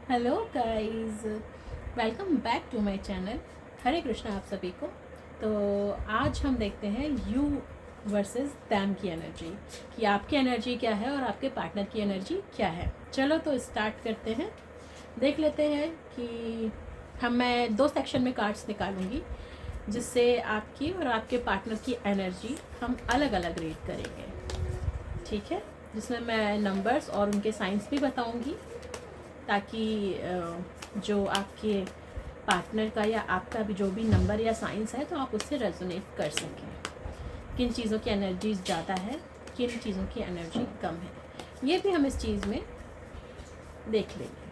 Hello guys, welcome back to my channel. Hare Krishna आप सभी को। तो आज हम देखते हैं यू वर्सेस दैम की एनर्जी, कि आपकी एनर्जी क्या है और आपके पार्टनर की एनर्जी क्या है। चलो तो स्टार्ट करते हैं। देख लेते हैं कि मैं दो सेक्शन में कार्ड्स निकालूंगी, जिससे आपकी और आपके पार्टनर की एनर्जी हम अलग अलग रेट करेंगे, ठीक है। जिसमें मैं नंबर्स और उनके साइंस भी बताऊंगी, ताकि जो आपके पार्टनर का या आपका भी जो भी नंबर या साइंस है तो आप उससे रेजोनेट कर सकें। किन चीज़ों की एनर्जीज ज़्यादा है, किन चीज़ों की एनर्जी कम है, ये भी हम इस चीज़ में देख लेंगे।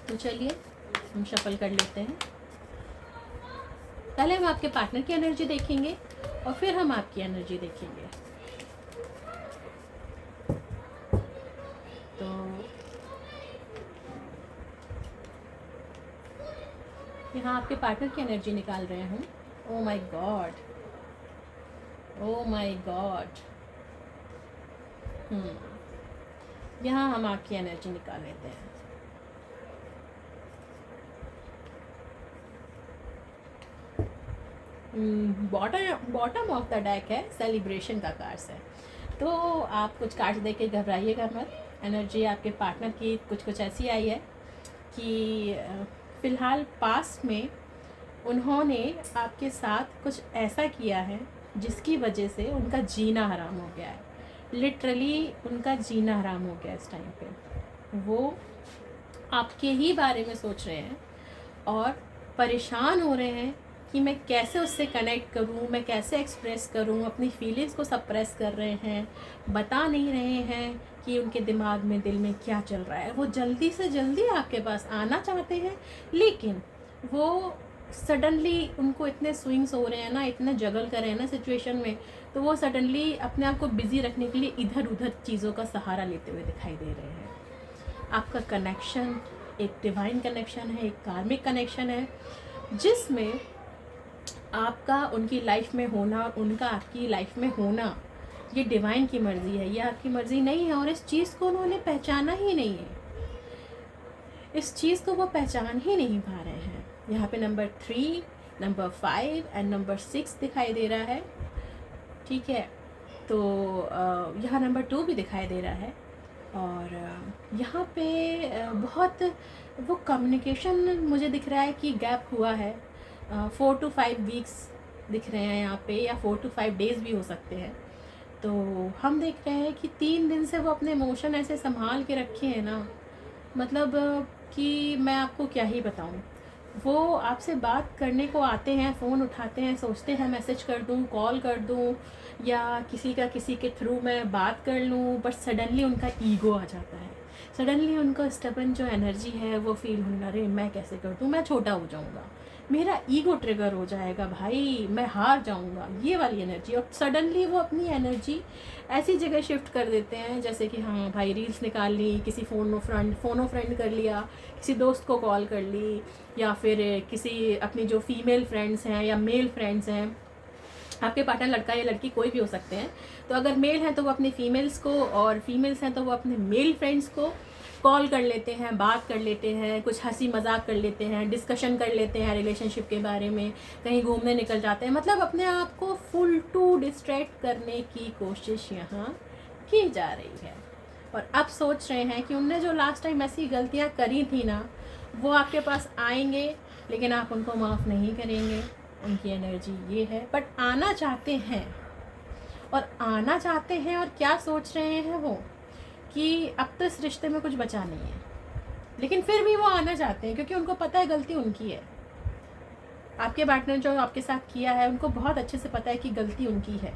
तो चलिए हम शफल कर लेते हैं। पहले हम आपके पार्टनर की एनर्जी देखेंगे और फिर हम आपकी एनर्जी देखेंगे। तो यहाँ आपके पार्टनर की एनर्जी निकाल रहे हैं। Oh my God, oh my God. यहाँ हम आपकी एनर्जी निकाल लेते हैं। बॉटम ऑफ द डेक है, सेलिब्रेशन का कार्ड्स है। तो आप कुछ कार्ड्स देख के घबराइएगा मत। एनर्जी आपके पार्टनर की कुछ ऐसी आई है कि फ़िलहाल पास्ट में उन्होंने आपके साथ कुछ ऐसा किया है जिसकी वजह से उनका जीना हराम हो गया है। लिटरली उनका जीना हराम हो गया। इस टाइम पे वो आपके ही बारे में सोच रहे हैं और परेशान हो रहे हैं कि मैं कैसे उससे कनेक्ट करूं, मैं कैसे एक्सप्रेस करूं। अपनी फीलिंग्स को सप्रेस कर रहे हैं, बता नहीं रहे हैं कि उनके दिमाग में, दिल में क्या चल रहा है। वो जल्दी से जल्दी आपके पास आना चाहते हैं, लेकिन वो सडनली उनको इतने स्विंग्स हो रहे हैं ना, इतने जगल कर रहे हैं ना सिचुएशन में, तो वो सडनली अपने आप को बिजी रखने के लिए इधर उधर चीज़ों का सहारा लेते हुए दिखाई दे रहे हैं। आपका कनेक्शन एक डिवाइन कनेक्शन है, एक कार्मिक कनेक्शन है, जिसमें आपका उनकी लाइफ में होना, उनका आपकी लाइफ में होना, ये डिवाइन की मर्ज़ी है, ये आपकी मर्ज़ी नहीं है। और इस चीज़ को उन्होंने पहचाना ही नहीं है, इस चीज़ को वो पहचान ही नहीं पा रहे हैं। यहाँ पे नंबर 3, नंबर 5 एंड नंबर 6 दिखाई दे रहा है, ठीक है। तो यहाँ नंबर 2 भी दिखाई दे रहा है। और यहाँ पे बहुत वो कम्युनिकेशन मुझे दिख रहा है कि गैप हुआ है। 4 to 5 वीक्स दिख रहे हैं यहाँ पे, या 4 to 5 डेज़ भी हो सकते हैं। तो हम देख रहे हैं कि 3 दिन से वो अपने इमोशन ऐसे संभाल के रखे हैं ना, मतलब कि मैं आपको क्या ही बताऊँ। वो आपसे बात करने को आते हैं, फ़ोन उठाते हैं, सोचते हैं मैसेज कर दूँ, कॉल कर दूँ, या किसी के थ्रू मैं बात कर लूँ, बट सडनली उनका ईगो आ जाता है। सडनली उनका स्टबन जो एनर्जी है वो फील होने, अरे मैं कैसे कर दूँ, मैं छोटा हो जाऊँगा, मेरा ईगो ट्रिगर हो जाएगा, भाई मैं हार जाऊँगा, ये वाली एनर्जी। और सडनली वो अपनी एनर्जी ऐसी जगह शिफ्ट कर देते हैं, जैसे कि हाँ भाई रील्स निकाल ली, किसी फ़ोनो फ्रेंड कर लिया, किसी दोस्त को कॉल कर ली, या फिर किसी अपनी जो फीमेल फ्रेंड्स हैं या मेल फ्रेंड्स हैं। आपके पार्टनर लड़का या लड़की कोई भी हो सकते हैं। तो अगर मेल हैं तो वो अपनी फीमेल्स को, और फीमेल्स हैं तो वो अपने मेल फ्रेंड्स को कॉल कर लेते हैं, बात कर लेते हैं, कुछ हंसी मजाक कर लेते हैं, डिस्कशन कर लेते हैं रिलेशनशिप के बारे में, कहीं घूमने निकल जाते हैं। मतलब अपने आप को फुल टू डिस्ट्रैक्ट करने की कोशिश यहाँ की जा रही है। और अब सोच रहे हैं कि उनने जो लास्ट टाइम ऐसी गलतियाँ करी थी ना, वो आपके पास आएंगे, लेकिन आप उनको माफ़ नहीं करेंगे। उनकी एनर्जी ये है, बट आना चाहते हैं। और क्या सोच रहे हैं वो, कि अब तो इस रिश्ते में कुछ बचा नहीं है, लेकिन फिर भी वो आना चाहते हैं, क्योंकि उनको पता है गलती उनकी है। आपके पार्टनर जो आपके साथ किया है, उनको बहुत अच्छे से पता है कि गलती उनकी है।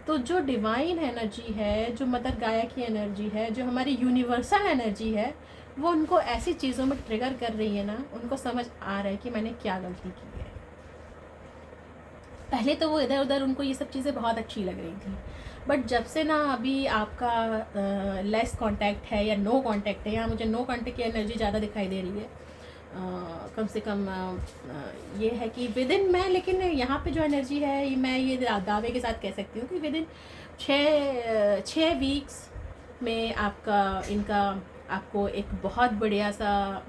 तो जो डिवाइन एनर्जी है, जो मदर गाया की एनर्जी है, जो हमारी यूनिवर्सल एनर्जी है, वो उनको ऐसी चीज़ों में ट्रिगर कर रही है ना, उनको समझ आ रहा है कि मैंने क्या गलती की है। पहले तो वो इधर उधर उनको ये सब चीज़ें बहुत अच्छी लग रही थी, बट जब से ना अभी आपका लेस कांटेक्ट है या नो कांटेक्ट है, यहाँ मुझे नो कांटेक्ट की एनर्जी ज़्यादा दिखाई दे रही है। कम से कम ये है कि विद इन मैं, लेकिन यहाँ पे जो एनर्जी है, मैं ये दावे के साथ कह सकती हूँ कि विद इन 6 वीक्स में आपका इनका आपको एक बहुत बढ़िया सा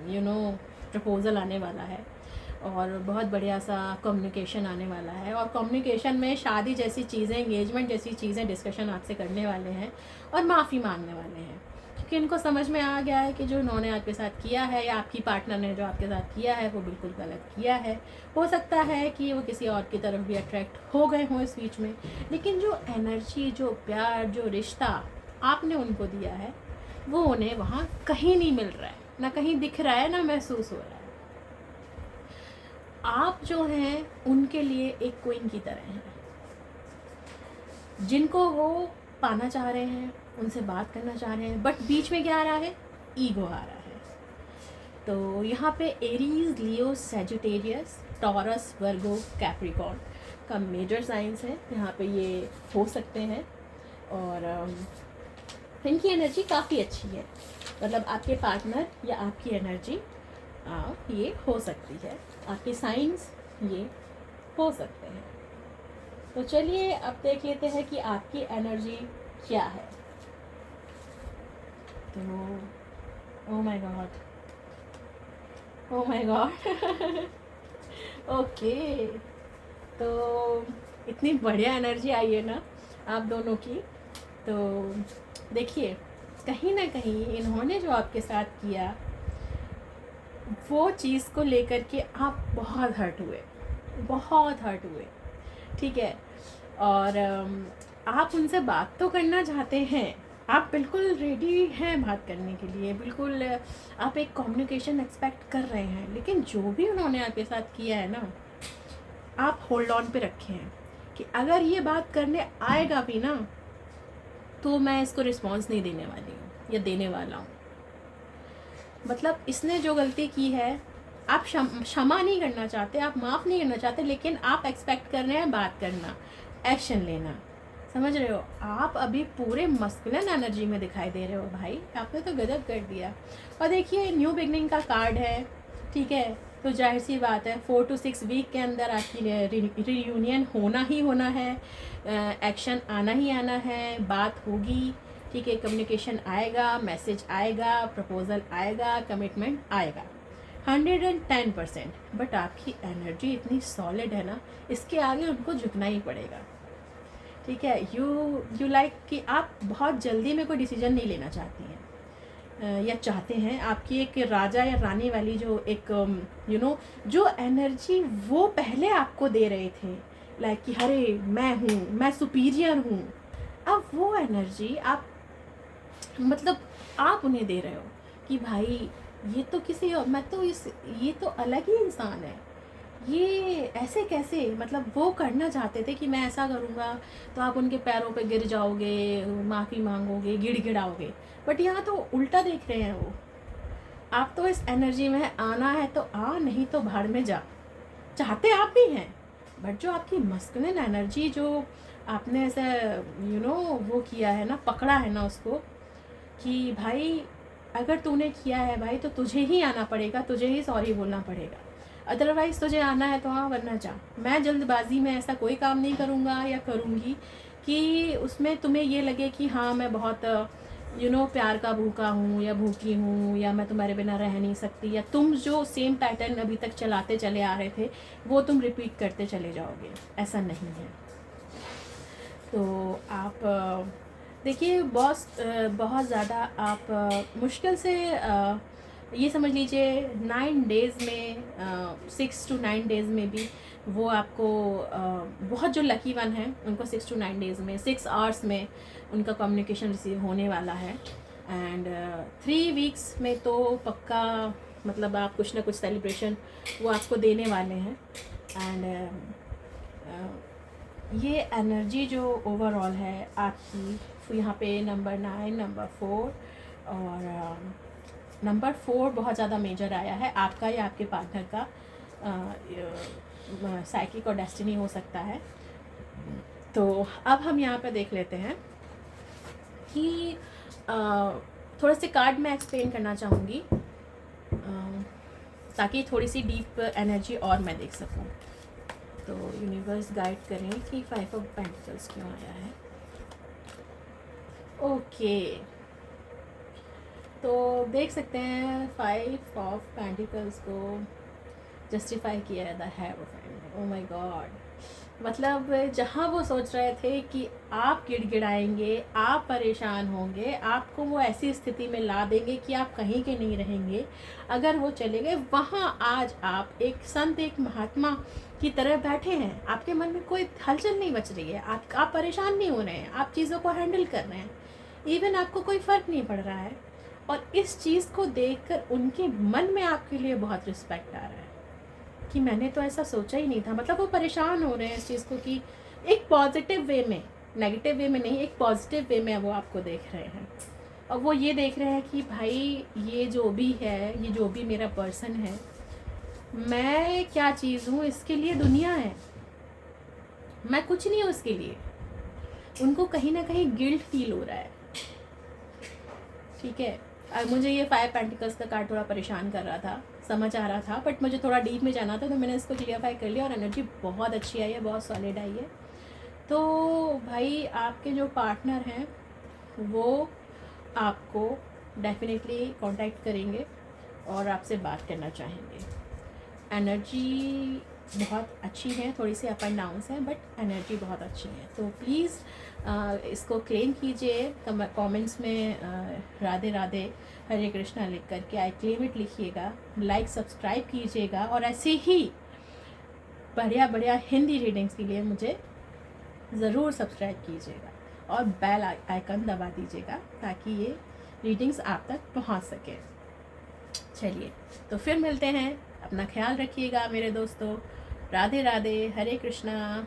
प्रपोज़ल आने वाला है और बहुत बढ़िया सा कम्युनिकेशन आने वाला है। और कम्युनिकेशन में शादी जैसी चीज़ें, एंगेजमेंट जैसी चीज़ें डिस्कशन आपसे करने वाले हैं और माफ़ी मांगने वाले हैं, क्योंकि इनको समझ में आ गया है कि जो उन्होंने आपके साथ किया है या आपकी पार्टनर ने जो आपके साथ किया है वो बिल्कुल गलत किया है। हो सकता है कि वो किसी और की तरफ भी अट्रैक्ट हो गए हों इस बीच में, लेकिन जो एनर्जी, जो प्यार, जो रिश्ता आपने उनको दिया है वो उन्हें वहाँ कहीं नहीं मिल रहा है, ना कहीं दिख रहा है, ना महसूस हो रहा है। आप जो हैं उनके लिए एक क्वीन की तरह हैं, जिनको वो पाना चाह रहे हैं, उनसे बात करना चाह रहे हैं, बट बीच में क्या आ रहा है? ईगो आ रहा है। तो यहाँ पे एरीज, लियो, सेजिटेरियस, टॉरस, वर्गो, कैप्रिकॉर्न का मेजर साइंस है। यहाँ पे ये हो सकते हैं और इनकी एनर्जी काफ़ी अच्छी है। मतलब आपके पार्टनर या आपकी एनर्जी ये हो सकती है, आपके साइंस ये हो सकते हैं। तो चलिए अब देख लेते हैं कि आपकी एनर्जी क्या है। तो oh my God, oh my God okay, तो इतनी बढ़िया एनर्जी आई है ना आप दोनों की। तो देखिए, कहीं ना कहीं इन्होंने जो आपके साथ किया वो चीज़ को लेकर के आप बहुत हर्ट हुए, बहुत हर्ट हुए, ठीक है। और आप उनसे बात तो करना चाहते हैं, आप बिल्कुल रेडी हैं बात करने के लिए, बिल्कुल आप एक कम्युनिकेशन एक्सपेक्ट कर रहे हैं, लेकिन जो भी उन्होंने आपके साथ किया है ना, आप होल्ड ऑन पे रखे हैं कि अगर ये बात करने आएगा भी ना तो मैं इसको रिस्पॉन्स नहीं देने वाली हूँ या देने वाला हूँ। मतलब इसने जो गलती की है, आप क्षमा नहीं करना चाहते, आप माफ़ नहीं करना चाहते, लेकिन आप एक्सपेक्ट कर रहे हैं बात करना, एक्शन लेना। समझ रहे हो? आप अभी पूरे मस्कुलिन एनर्जी में दिखाई दे रहे हो भाई, आपने तो गजब कर दिया। और देखिए, न्यू बिगनिंग का कार्ड है, ठीक है। तो जाहिर सी बात है 4 to 6 वीक के अंदर आपकी रियूनियन होना ही होना है, एक्शन आना ही आना है, बात होगी, ठीक है। कम्युनिकेशन आएगा, मैसेज आएगा, प्रपोजल आएगा, कमिटमेंट आएगा 110%। बट आपकी एनर्जी इतनी सॉलिड है ना, इसके आगे उनको झुकना ही पड़ेगा, ठीक है। यू लाइक कि आप बहुत जल्दी में कोई डिसीजन नहीं लेना चाहती हैं या चाहते हैं। आपकी एक राजा या रानी वाली जो एक जो एनर्जी वो पहले आपको दे रहे थे, लाइक कि अरे मैं हूँ, मैं सुपीरियर हूँ, अब वो एनर्जी आप मतलब आप उन्हें दे रहे हो कि भाई ये तो किसी और, मैं तो ये तो अलग ही इंसान है, ये ऐसे कैसे। मतलब वो करना चाहते थे कि मैं ऐसा करूँगा तो आप उनके पैरों पे गिर जाओगे, माफ़ी मांगोगे, गिड़गिड़ाओगे, बट यहाँ तो उल्टा देख रहे हैं वो। आप तो इस एनर्जी में आना है तो आ, नहीं तो भाड़ में जा, चाहते आप भी हैं। बट जो आपकी मस्कुलिन एनर्जी जो आपने ऐसे वो किया है ना, पकड़ा है ना उसको, कि भाई अगर तूने किया है भाई तो तुझे ही आना पड़ेगा, तुझे ही सॉरी बोलना पड़ेगा, अदरवाइज़ तुझे आना है तो हाँ, वरना जा। मैं जल्दबाजी में ऐसा कोई काम नहीं करूँगा या करूँगी कि उसमें तुम्हें ये लगे कि हाँ मैं बहुत प्यार का भूखा हूँ या भूखी हूँ, या मैं तुम्हारे बिना रह नहीं सकती, या तुम जो सेम पैटर्न अभी तक चलाते चले आ रहे थे वो तुम रिपीट करते चले जाओगे, ऐसा नहीं है। तो आप देखिए बॉस, बहुत ज़्यादा आप मुश्किल से ये समझ लीजिए 9 डेज़ में, 6 to 9 डेज़ में भी वो आपको बहुत जो लकी वन है उनको 6 to 9 डेज़ में 6 आवर्स में उनका कम्युनिकेशन रिसीव होने वाला है। एंड 3 वीक्स में तो पक्का, मतलब आप कुछ ना कुछ सेलिब्रेशन वो आपको देने वाले हैं। एंड ये एनर्जी जो ओवरऑल है आपकी, यहाँ पे नंबर 9, नंबर 4 और नंबर 4 बहुत ज़्यादा मेजर आया है, आपका या आपके पार्टनर का साइकिक और डेस्टिनी हो सकता है। तो अब हम यहाँ पे देख लेते हैं कि थोड़े से कार्ड मैं एक्सप्लेन करना चाहूँगी ताकि थोड़ी सी डीप एनर्जी और मैं देख सकूँ। तो यूनिवर्स गाइड करें कि 5 ऑफ पेंटिकल्स क्यों आया है। ओके, तो देख सकते हैं 5 ऑफ पेंटिकल्स को जस्टिफाई किया है the head of and. Oh my God, मतलब जहाँ वो सोच रहे थे कि आप गिड़गिड़ाएंगे, आप परेशान होंगे, आपको वो ऐसी स्थिति में ला देंगे कि आप कहीं के नहीं रहेंगे अगर वो चले गए, वहाँ आज आप एक संत, एक महात्मा की तरह बैठे हैं। आपके मन में कोई हलचल नहीं बच रही है, आप परेशान नहीं हो रहे हैं, आप चीज़ों को हैंडल कर रहे हैं, इवन आपको कोई फ़र्क नहीं पड़ रहा है। और इस चीज़ को देखकर उनके मन में आपके लिए बहुत रिस्पेक्ट आ रहा है कि मैंने तो ऐसा सोचा ही नहीं था। मतलब वो परेशान हो रहे हैं इस चीज़ को कि एक पॉजिटिव वे में, नेगेटिव वे में नहीं, एक पॉजिटिव वे में वो आपको देख रहे हैं। और वो ये देख रहे हैं कि भाई ये जो भी है, ये जो भी मेरा पर्सन है, मैं क्या चीज़ हूँ इसके लिए, दुनिया है, मैं कुछ नहीं हूँ उसके लिए। उनको कहीं ना कहीं गिल्ट फील हो रहा है। ठीक है, मुझे ये 5 पेंटिकल्स का कार्ड थोड़ा परेशान कर रहा था, समझ आ रहा था, बट मुझे थोड़ा डीप में जाना था, तो मैंने इसको क्लियरफाई कर लिया और एनर्जी बहुत अच्छी आई है, बहुत सॉलिड आई है। तो भाई आपके जो पार्टनर हैं वो आपको डेफिनेटली कांटेक्ट करेंगे और आपसे बात करना चाहेंगे। एनर्जी बहुत अच्छी है, थोड़ी सी अप एंड डाउन्स हैं, बट एनर्जी बहुत अच्छी है। तो प्लीज़ इसको क्लेम कीजिए, कमेंट्स में राधे राधे हरे कृष्णा लिख करके आई क्लेम इट लिखिएगा, लाइक सब्सक्राइब कीजिएगा, और ऐसे ही बढ़िया बढ़िया हिंदी रीडिंग्स के लिए मुझे ज़रूर सब्सक्राइब कीजिएगा और बेल आइकन दबा दीजिएगा ताकि ये रीडिंग्स आप तक पहुंच सके। चलिए, तो फिर मिलते हैं, अपना ख्याल रखिएगा मेरे दोस्तों। राधे राधे, हरे कृष्णा।